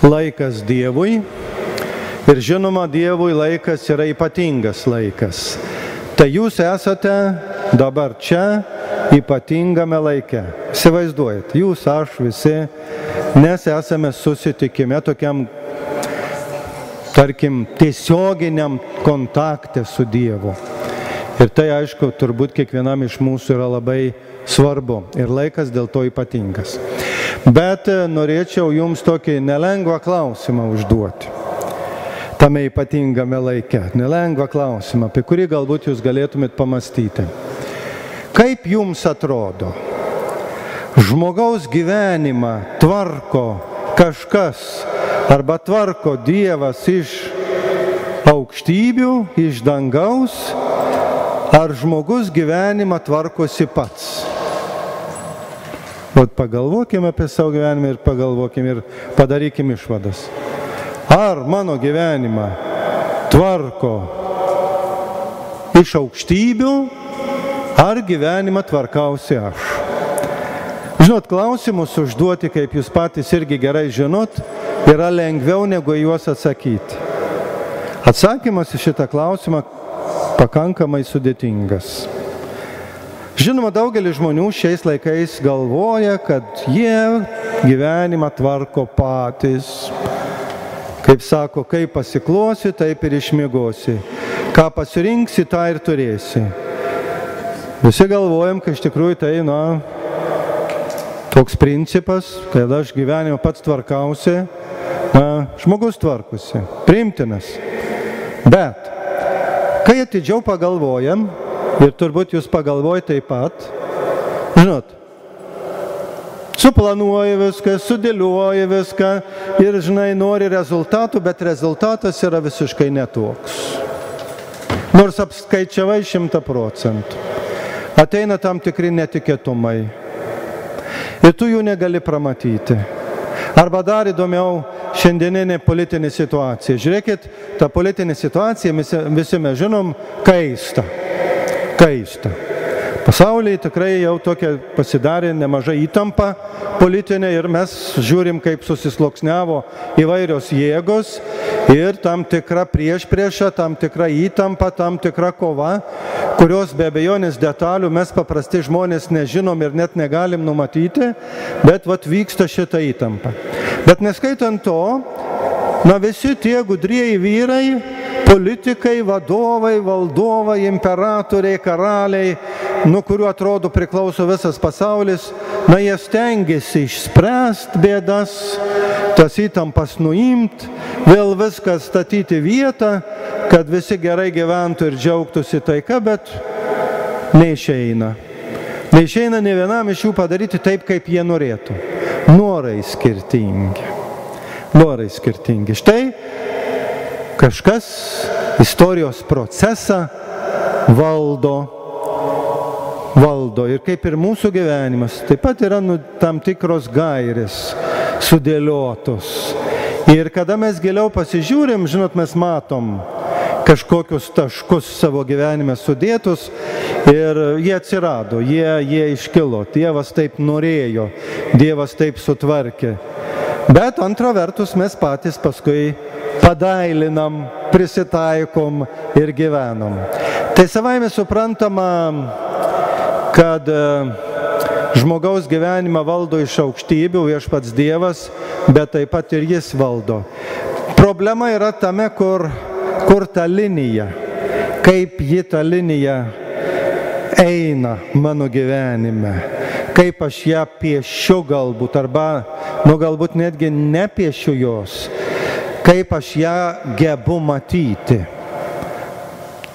laikas Dievui ir žinoma, Dievui laikas yra ypatingas laikas. Tai jūs esate dabar čia ypatingame laike. Įsivaizduojat, jūs, aš, visi, nes esame susitikime tokiam, tarkim, tiesioginiam kontakte su Dievu. Ir tai, aišku, turbūt kiekvienam iš mūsų yra labai svarbu ir laikas dėl to ypatingas. Bet norėčiau jums tokį nelengvą klausimą užduoti. Tame ypatingame laike. Nelengvą klausimą, apie kurį galbūt jūs galėtumėt pamastyti. Kaip jums atrodo, žmogaus gyvenimą tvarko kažkas arba tvarko Dievas iš aukštybių, iš dangaus, ar žmogus gyvenimą tvarkosi pats? Vat pagalvokime apie savo gyvenimą ir pagalvokime ir padarykime išvadas. Ar mano gyvenimą tvarko iš aukštybių, ar gyvenimą tvarkausi aš? Žinot, klausimus užduoti, kaip jūs patys irgi gerai žinot, yra lengviau negu juos atsakyti. Atsakymas į šitą klausimą pakankamai sudėtingas. Žinoma, daugelis žmonių šiais laikais galvoja, kad jie gyvenimą tvarko patys. Kaip sako, kaip pasiklosi, taip ir išmiegosi. Ką pasirinksi, tą ir turėsi. Visi galvojam, kad iš tikrųjų tai, toks principas, kad aš gyvenimą pats tvarkausi, žmogus tvarkosi, priimtinas. Bet, kai atidžiau pagalvojam, ir turbūt jūs pagalvojate taip pat, žinot, suplanuoja viską, sudėlioja viską ir, nori rezultatų, bet rezultatas yra visiškai netoks. Nors apskaičiavai 100%. Ateina tam tikri netikėtumai. Ir tu jų negali pramatyti. Arba dar įdomiau šiandieninė politinė situacija. Žiūrėkit, ta politinė situacija, visi mes žinom, kaista. Pasaulyje tikrai jau tokia pasidarė nemažai įtampa politinė ir mes žiūrim, kaip susisluoksniavo įvairios jėgos ir tam tikra priešprieša, tam tikra įtampa, tam tikra kova, kurios be abejonės detalių mes paprasti žmonės nežinom ir net negalim numatyti, bet vyksta šita įtampa. Bet neskaitant to, visi tie gudrieji vyrai, politikai, vadovai, valdovai, imperatoriai, karaliai, nuo kurių atrodo priklauso visas pasaulis, jie stengiasi išspręsti bėdas, tas įtampas nuimti, vėl viską statyti vietą, kad visi gerai gyventų ir džiaugtųsi taika, bet neišeina. Neišeina ne vienam iš jų padaryti taip, kaip jie norėtų. Norai skirtingi. Štai kažkas istorijos procesą valdo. Ir kaip ir mūsų gyvenimas, taip pat yra tam tikros gairės sudėliotos. Ir kada mes giliau pasižiūrim, žinot, mes matom kažkokius taškus savo gyvenime sudėtus ir jie atsirado, jie iškilo. Dievas taip norėjo, Dievas taip sutvarkė. Bet antra vertus mes patys paskui padailinam, prisitaikom ir gyvenam. Tai savaime suprantama, kad žmogaus gyvenimą valdo iš aukštybių viešpats Dievas, bet taip pat ir jis valdo. Problema yra tame, kur ta linija, kaip ji ta linija eina mano gyvenime, kaip aš ją piešiu galbūt, arba, galbūt netgi nepiešiu jos, kaip aš ją gebu matyti.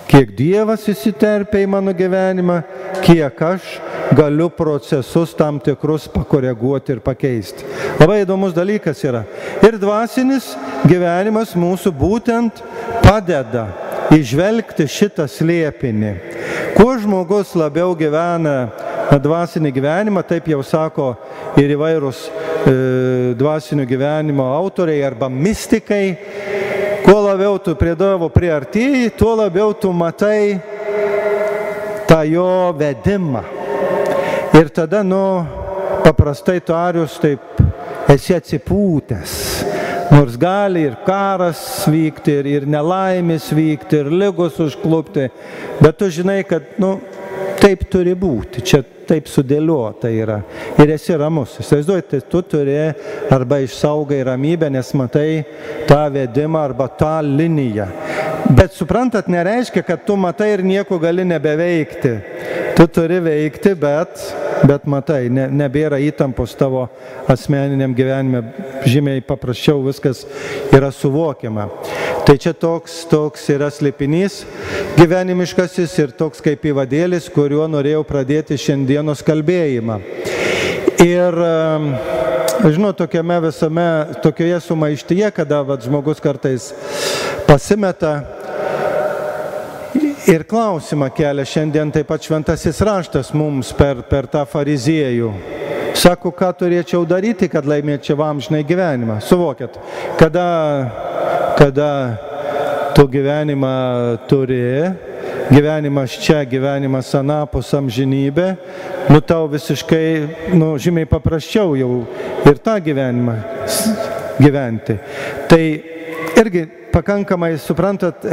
Kiek Dievas įsiterpia į mano gyvenimą, kiek aš galiu procesus tam tikrus pakoreguoti ir pakeisti. Labai įdomus dalykas yra. Ir dvasinis gyvenimas mūsų būtent padeda įžvelgti šitą slėpinį. Kuo žmogus labiau gyvena dvasinį gyvenimą, taip jau sako ir įvairūs dvasinio gyvenimo autoriai arba mistikai, kuo labiau tu prie Dievo priartėji, tuo labiau tu matai tą jo vedimą. Ir tada, paprastai tarius, taip esi atsipūtęs, Nors gali ir karas vykti, ir nelaimės vykti, ir ligos užklupti, bet tu žinai, kad, taip turi būti, čia taip sudėliota yra. Ir esi ramus. Įsivaizduojate, tu turi arba išsaugai ramybę, nes matai tą vedimą arba tą liniją. Bet suprantat, nereiškia, kad tu matai ir nieko gali nebeveikti. Tu turi veikti, bet matai, nebėra įtampos tavo asmeniniam gyvenime, žymiai paprasčiau viskas yra suvokiama. Tai čia toks yra slėpinys gyvenimiškasis ir toks kaip įvadėlis, kuriuo norėjau pradėti šiandienos kalbėjimą. Ir, žinau, tokioje sumaištyje, kada žmogus kartais pasimeta ir klausimą kelia šiandien taip pat šventasis raštas mums per tą fariziejų. Sako, ką turėčiau daryti, kad laimėčiau amžinai gyvenimą. Suvokėt, kada tu gyvenimą turi, gyvenimas čia, gyvenimas anapus amžinybė, tau visiškai, žymiai paprasčiau jau ir tą gyvenimą gyventi. Tai irgi pakankamai, suprantat,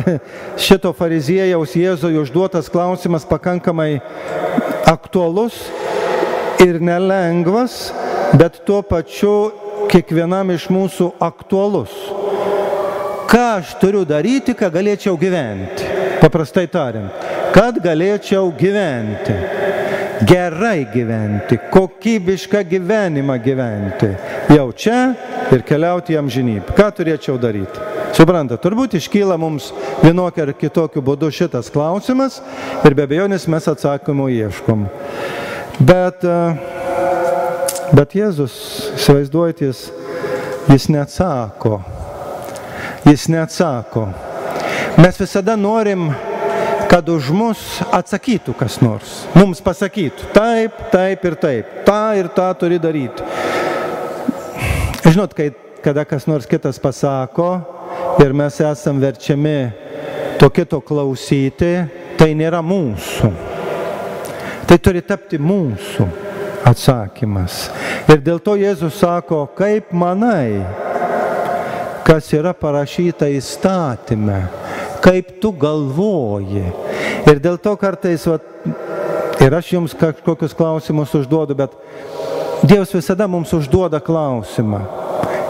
šito fariziejaus Jėzui užduotas klausimas pakankamai aktualus ir nelengvas, bet tuo pačiu kiekvienam iš mūsų aktualus. Ką aš turiu daryti, kad galėčiau gyventi? Paprastai tariant, kad galėčiau gyventi, gerai gyventi, kokybišką gyvenimą gyventi, jau čia ir keliauti į amžinybę. Ką turėčiau daryti? Suprantat, turbūt iškyla mums vienokiu ar kitokiu būdu šitas klausimas ir be abejonės mes atsakymų ieškom. Bet Jėzus, įsivaizduojat, jis neatsako. Jis neatsako. Mes visada norim, kad už mus atsakytų kas nors. Mums pasakytų, taip, taip ir taip, tą ir tą turi daryti. Žinot, kada kas nors kitas pasako ir mes esam verčiami to kito klausyti, tai nėra mūsų. Tai turi tapti mūsų atsakymas. Ir dėl to Jėzus sako, kaip manai, kas yra parašyta įstatyme, kaip tu galvoji. Ir dėl to kartais, ir aš jums kažkokius klausimus užduodu, bet Dievas visada mums užduoda klausimą.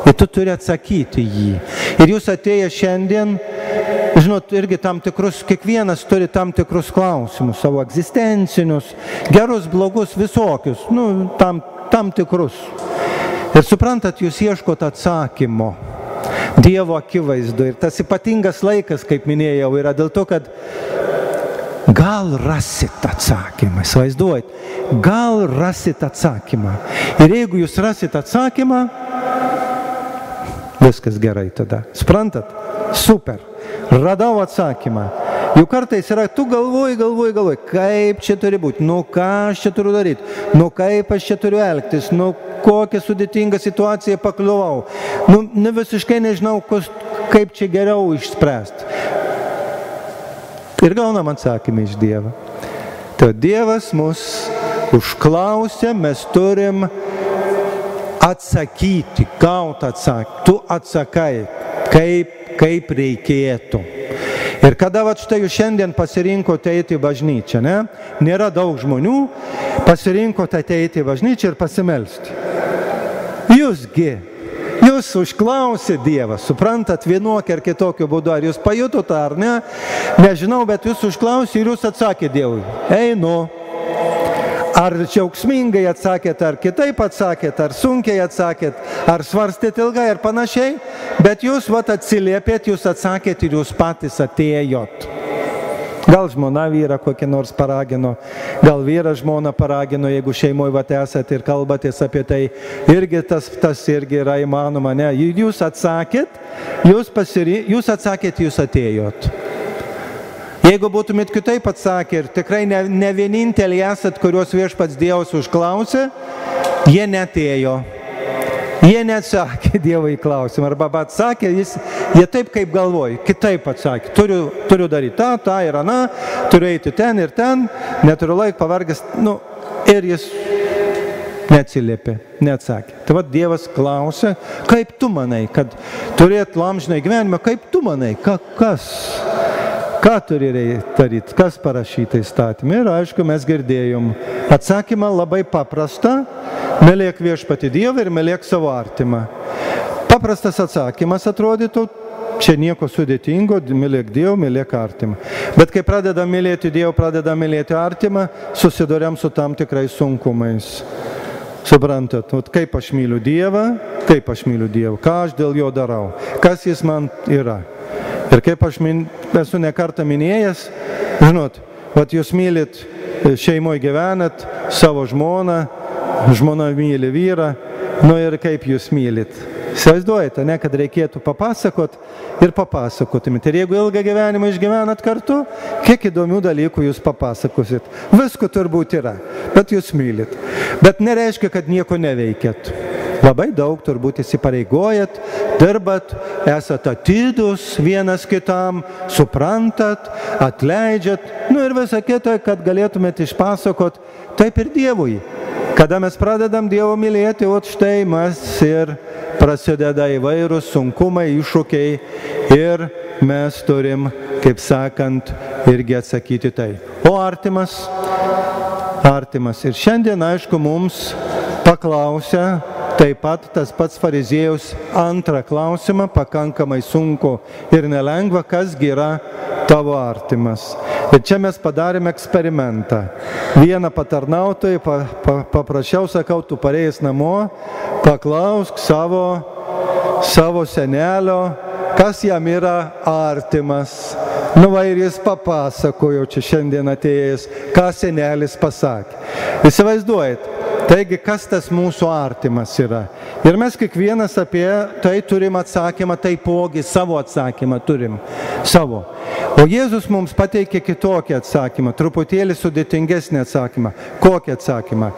Ir tu turi atsakyti jį. Ir jūs atėję šiandien, žinot, irgi kiekvienas turi tam tikrus klausimus, savo egzistencinius, gerus, blogus, visokius, tam tikrus. Ir suprantat, jūs ieškot atsakymo Dievo akivaizdu. Ir tas ypatingas laikas, kaip minėjau, yra dėl to, kad gal rasit atsakymą, įsivaizduojat, gal rasit atsakymą. Ir jeigu jūs rasit atsakymą, viskas gerai tada. Suprantat? Super. Radau atsakymą. Juk kartais yra, tu galvoji, kaip čia turi būti, ką aš čia turiu daryti, kaip aš čia turiu elgtis, kokią sudėtingą situaciją pakliuvau, visiškai nežinau, kaip čia geriau išspręsti. Ir gaunam atsakymą iš Dievo. Tai Dievas mus užklausė, mes turim atsakyti, gauti atsakymą. Tu atsakai, kaip reikėtų. Ir kada štai jūs šiandien pasirinkote eiti į bažnyčią, ne? Nėra daug žmonių, pasirinkote ateiti į bažnyčią ir pasimelsti. Jūs užklausė Dievas, suprantat, vienokiu ar kitokiu būdu, ar jūs pajutote ar ne, nežinau, bet jūs užklausė ir jūs atsakė Dievui, einu. Ar džiaugsmingai atsakėt, ar kitaip atsakėt, ar sunkiai atsakėt, ar svarstėt ilgai ir panašiai, bet jūs atsiliepėt, jūs atsakėt ir jūs patys atėjot. Gal žmona vyrą kokį nors paragino, gal vyras žmoną paragino, jeigu šeimoje esat ir kalbatės apie tai, irgi tas irgi yra įmanoma, ne? Jūs atsakėt, jūs atėjot. Jeigu būtumėt kitaip atsakę ir tikrai ne vieninteliai esat, kuriuos viešpats Dievas užklausė, jie netėjo. Jie neatsakė Dievo į klausimą, arba atsakė, jie taip kaip galvoja, kitaip atsakė. Turiu daryti tą ir aną, turiu eiti ten ir ten, neturiu laiko, pavargęs. Ir jis neatsiliepė, neatsakė. Tai va Dievas klausia, kaip tu manai, kad turėt amžinai gyvenimą, kaip tu manai, ką turi daryti, kas parašyta įstatymė. Ir aišku, mes girdėjom atsakymą labai paprastą, mylėk viešpatį Dievą ir mylėk savo artimą. Paprastas atsakymas atrodytų, čia nieko sudėtingo, mylėk Dievą, mylėk artimą. Bet kai pradedam mylėti Dievą, pradedam mylėti artimą, susiduriam su tam tikrais sunkumais. Suprantat, kaip aš myliu Dievą, ką aš dėl jo darau, kas jis man yra. Ir kaip aš esu ne kartą minėjęs, žinot, jūs mylit šeimoje gyvenat, savo žmoną, žmona myli vyrą, ir kaip jūs mylit. Įsivaizduojate, ne, kad reikėtų papasakot ir papasakotumėt. Ir jeigu ilgą gyvenimą išgyvenat kartu, kiek įdomių dalykų jūs papasakosit. Visko turbūt yra, bet jūs mylit. Bet nereiškia, kad nieko neveikėt. Labai daug turbūt įsipareigojat, dirbat, esat atidus vienas kitam, suprantat, atleidžiat, ir visą kitą, kad galėtumėt išpasakot, taip ir Dievui. Kada mes pradedam Dievą mylėti, štai mes ir prasideda įvairūs sunkumai, iššūkiai ir mes turim, kaip sakant, irgi atsakyti tai. O artimas. Ir šiandien, aišku, mums paklausia taip pat tas pats fariziejus antrą klausimą, pakankamai sunku ir nelengva, kasgi yra tavo artimas. Ir čia mes padarėm eksperimentą. Vieną patarnautojai paprašiau, sakau, tu parėjęs namo, paklausk savo senelio, kas jam yra artimas. Ir jis papasakojo čia šiandien atėjęs, ką senelis pasakė. Įsivaizduojat, taigi kas tas mūsų artimas yra. Ir mes kiekvienas apie tai turim atsakymą, taipogi savo atsakymą turim. Savo. O Jėzus mums pateikė kitokį atsakymą, truputėlį sudėtingesnį atsakymą. Kokį atsakymą?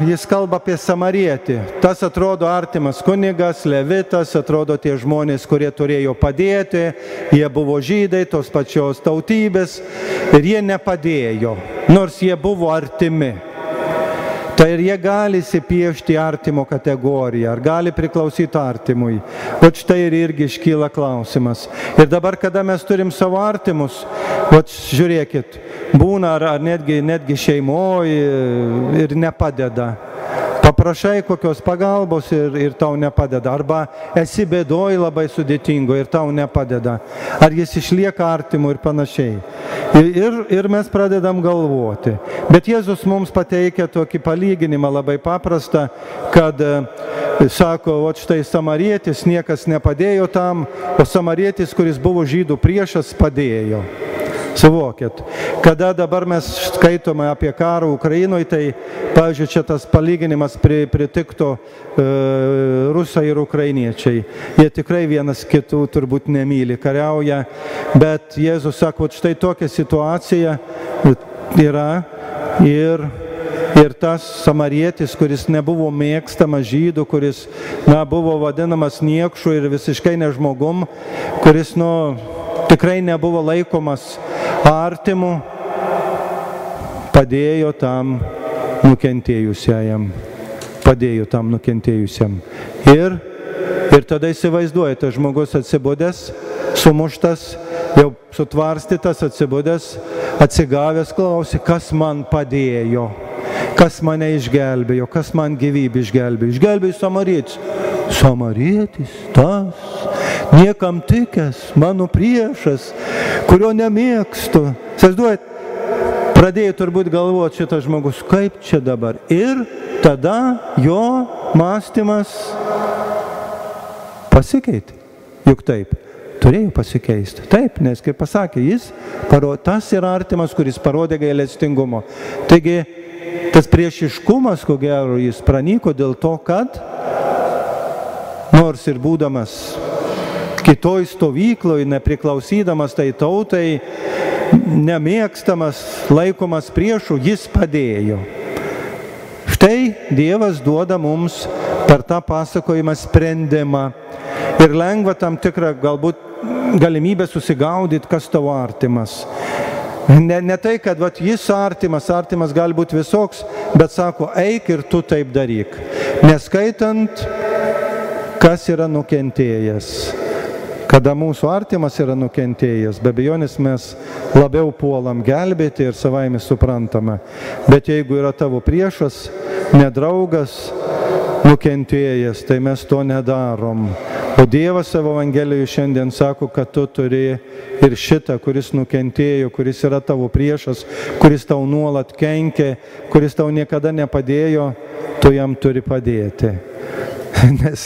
Jis kalba apie samarietį. Tas atrodo artimas kunigas, levitas, atrodo tie žmonės, kurie turėjo padėti, jie buvo žydai, tos pačios tautybės ir jie nepadėjo, nors jie buvo artimi. Tai ir jie gali įsipiešti artimo kategoriją, ar gali priklausyti artimui. O štai irgi iškyla klausimas. Ir dabar, kada mes turim savo artimus, žiūrėkit, būna ar netgi šeimoje ir nepadeda. Paprašai kokios pagalbos ir tau nepadeda. Arba esi bėdoj labai sudėtingo ir tau nepadeda. Ar jis išlieka artimu ir panašiai. Ir mes pradedam galvoti. Bet Jėzus mums pateikia tokį palyginimą labai paprastą, kad sako, štai samarietis, niekas nepadėjo tam, o samarietis, kuris buvo žydų priešas, padėjo. Suvokėt, kada dabar mes skaitome apie karą Ukrainoje, tai, pavyzdžiui, čia tas palyginimas pritiktų rusai ir ukrainiečiai. Jie tikrai vienas kitų turbūt nemyli, kariauja, bet Jėzus sako, štai tokia situacija yra ir tas samarietis, kuris nebuvo mėgstamas žydų, kuris buvo vadinamas niekšu ir visiškai nežmogum, kuris tikrai nebuvo laikomas artimu, padėjo tam nukentėjusiam. Ir tada įsivaizduojate, žmogus atsibudęs, sumuštas, jau sutvarstytas, atsibudęs, atsigavęs, klausė, kas man padėjo, kas mane išgelbėjo, kas man gyvybę išgelbėjo. Išgelbėjo samarietis. Samarietis, tas, niekam tikęs, mano priešas, kurio nemėgstu. Įsivaizduojat, pradėjo turbūt galvoti šitas žmogus, kaip čia dabar. Ir tada jo mąstymas pasikeitė. Juk taip, turėjo pasikeisti. Taip, nes kaip pasakė, tas yra artimas, kuris parodė gailestingumo. Taigi, tas priešiškumas, ko gero, jis pranyko dėl to, kad nors ir būdamas kitoj stovykloje, nepriklausydamas tai tautai, nemėgstamas, laikomas priešų, jis padėjo. Štai Dievas duoda mums per tą pasakojimą sprendimą ir lengva tam tikrą galbūt galimybę susigaudyti, kas tavo artimas. Ne tai, kad jis artimas gali būti visoks, bet sako, eik ir tu taip daryk. Neskaitant, kas yra nukentėjęs. Kada mūsų artimas yra nukentėjęs, be abejonės mes labiau puolam gelbėti ir savaime suprantame. Bet jeigu yra tavo priešas, nedraugas, nukentėjęs, tai mes to nedarom. O Dievas savo Evangelijoje šiandien sako, kad tu turi ir šitą, kuris nukentėjo, kuris yra tavo priešas, kuris tau nuolat kenkia, kuris tau niekada nepadėjo, tu jam turi padėti. Nes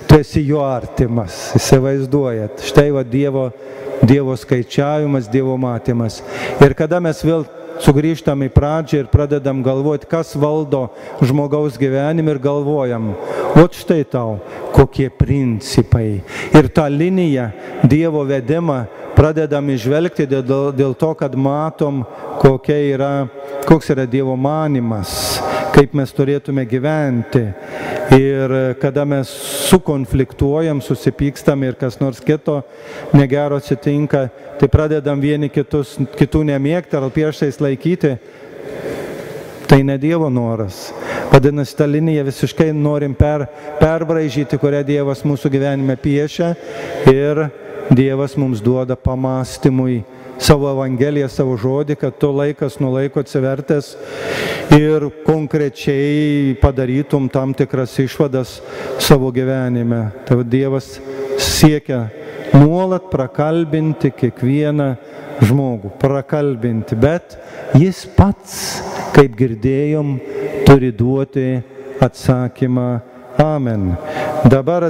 tu esi jo artimas, įsivaizduojat. Štai Dievo skaičiavimas, Dievo matymas. Ir kada mes vėl sugrįžtam į pradžią ir pradedam galvoti, kas valdo žmogaus gyvenimą ir galvojam, štai tau, kokie principai. Ir tą liniją Dievo vedimą pradedam įžvelgti dėl to, kad matom, koks yra Dievo manimas, kaip mes turėtume gyventi. Ir kada mes sukonfliktuojam, susipykstam ir kas nors kito negero atsitinka, tai pradedam vieni kitų nemėgti ar priešais laikyti. Tai ne Dievo noras. Vadinasi, tą liniją visiškai norim perbraižyti, kurią Dievas mūsų gyvenime piešia, ir Dievas mums duoda pamąstymui savo Evangeliją, savo žodį, kad tu laikas nuo laiko atsivertęs ir konkrečiai padarytum tam tikras išvadas savo gyvenime. Tai Dievas siekia nuolat prakalbinti kiekvieną žmogų, bet jis pats, kaip girdėjom, turi duoti atsakymą. Amen. Dabar